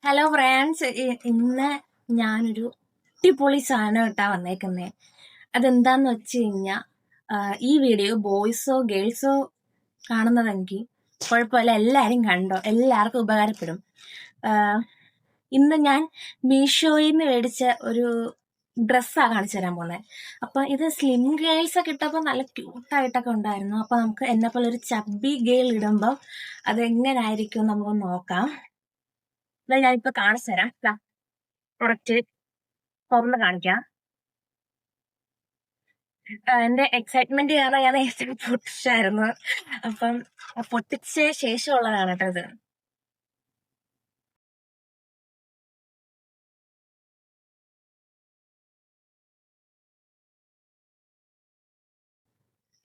Hello friends, ഇന്ന് ഞാനൊരു അടിപൊളി സാധനം ഇട്ടാ വന്നേക്കുന്നേ. അതെന്താന്ന് വെച്ച് കഴിഞ്ഞാൽ ഈ വീഡിയോ ബോയ്സോ ഗേൾസോ കാണുന്നതെങ്കിൽ കുഴപ്പമില്ല, എല്ലാവരും കണ്ടോ, എല്ലാവർക്കും ഉപകാരപ്പെടും. ഇന്ന് ഞാൻ മീഷോയിൽ നിന്ന് മേടിച്ച ഒരു ഡ്രസ്സാണ് കാണിച്ചു തരാൻ പോകുന്നത്. അപ്പം ഇത് സ്ലിം ഗേൾസ് ഒക്കെ ഇട്ടപ്പോൾ നല്ല ക്യൂട്ടായിട്ടൊക്കെ ഉണ്ടായിരുന്നു. അപ്പം നമുക്ക് എന്നെപ്പോലെ ഒരു ചബ്ബി ഗേൾ ഇടുമ്പോൾ അതെങ്ങനായിരിക്കും നമുക്ക് നോക്കാം. ഞാനിപ്പോൾ കാണിച്ചു തരാം. പ്രൊഡക്റ്റ് തുറന്ന് കാണിക്കാം. എന്റെ എക്സൈറ്റ്മെന്റ് കാരണം ഞാൻ നേരത്തെ പൊട്ടിച്ചായിരുന്നു. അപ്പം പൊട്ടിച്ച ശേഷമുള്ളതാണ് കേട്ടോ ഇത്.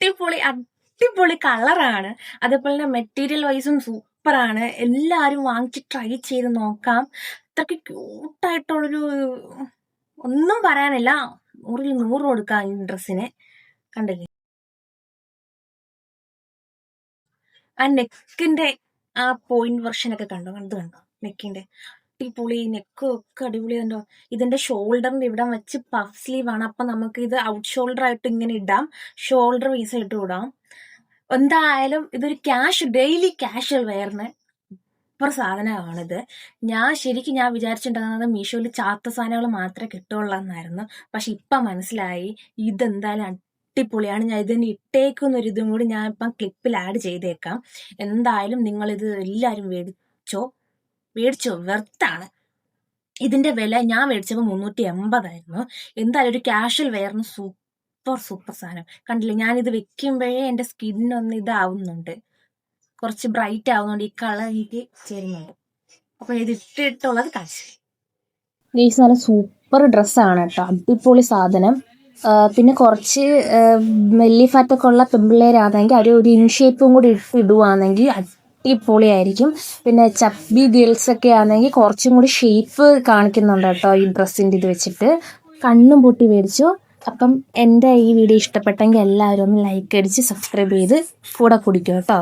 അടിപൊളി അടിപൊളി കളറാണ്. അതേപോലെ തന്നെ മെറ്റീരിയൽ വൈസും സൂപ്പറാണ്. എല്ലാവരും വാങ്ങിച്ച് ട്രൈ ചെയ്ത് നോക്കാം. അത്രയ്ക്ക് ക്യൂട്ടായിട്ടുള്ളൊരു ഒന്നും പറയാനില്ല. 100-ൽ 100 കൊടുക്കാം ഈ ഡ്രസ്സിന്. കണ്ടില്ലേ, ആ നെക്കിന്റെ ആ പോയിന്റ് വെർഷനൊക്കെ കണ്ടോ? നെക്കിന്റെ അടിപൊളി, നെക്ക് ഒക്കെ അടിപൊളി കണ്ടോ. ഇതിന്റെ ഷോൾഡറിന്റെ ഇവിടെ വെച്ച് പഫ് സ്ലീവ് ആണ്. അപ്പൊ നമുക്ക് ഇത് ഔട്ട് ഷോൾഡർ ആയിട്ട് ഇങ്ങനെ ഇടാം, ഷോൾഡർ പീസ് ആയിട്ട് ഇടാം. എന്തായാലും ഇതൊരു ഡെയിലി കാഷ്വൽ വെയറിന് സൂപ്പർ സാധനമാണിത്. ഞാൻ വിചാരിച്ചിട്ടുണ്ടായിരുന്നത് മീഷോയിൽ ചാത്ത സാധനങ്ങൾ മാത്രമേ കിട്ടുള്ളൂ എന്നായിരുന്നു. പക്ഷെ ഇപ്പൊ മനസ്സിലായി ഇതെന്തായാലും അടിപൊളിയാണ്. ഞാൻ ഇതിന് ഇട്ടേക്കുന്നൊരു ഇതും കൂടി ഞാൻ ഇപ്പം ക്ലിപ്പിൽ ആഡ് ചെയ്തേക്കാം. എന്തായാലും നിങ്ങളിത് എല്ലാവരും മേടിച്ചോ, വെർത്താണ്. ഇതിന്റെ വില ഞാൻ മേടിച്ചപ്പോൾ 380 എന്തായാലും ഒരു കാഷ്വൽ വെയറിന് സൂപ്പർ സാധനം. കണ്ടില്ലേ, ഞാനിത് വെക്കുമ്പോഴേ എൻ്റെ സ്കിന്നൊന്ന് ഇതാവുന്നുണ്ട്, കുറച്ച് ബ്രൈറ്റ് ആവുന്നുണ്ട്, ഈ കളർ എനിക്ക് ചേരുന്നുണ്ട്. അപ്പൊ ഇത് ഇട്ടിട്ടുള്ളത് കാശ്. നല്ല സൂപ്പർ ഡ്രസ്സാണ് കേട്ടോ, അടിപൊളി സാധനം. പിന്നെ കുറച്ച് മെല്ലി ഫാറ്റൊക്കെ ഉള്ള പെൺപിള്ളേരാണെങ്കിൽ ഒരു ഇൻഷേപ്പും കൂടി ഇടുവാണെങ്കിൽ അടിപൊളിയായിരിക്കും. പിന്നെ ചബ്ബി ഗേൾസ് ഒക്കെ ആണെങ്കിൽ കുറച്ചും കൂടി ഷേപ്പ് കാണിക്കുന്നുണ്ട് കേട്ടോ ഈ ഡ്രസ്സിൻ്റെ ഇത് വെച്ചിട്ട്. കണ്ണും പൊട്ടി മേടിച്ചു. അപ്പം എൻ്റെ ഈ വീഡിയോ ഇഷ്ടപ്പെട്ടെങ്കിൽ എല്ലാവരും ഒന്ന് ലൈക്ക് അടിച്ച് സബ്സ്ക്രൈബ് ചെയ്ത് കൂടെ കുടിക്കും കേട്ടോ.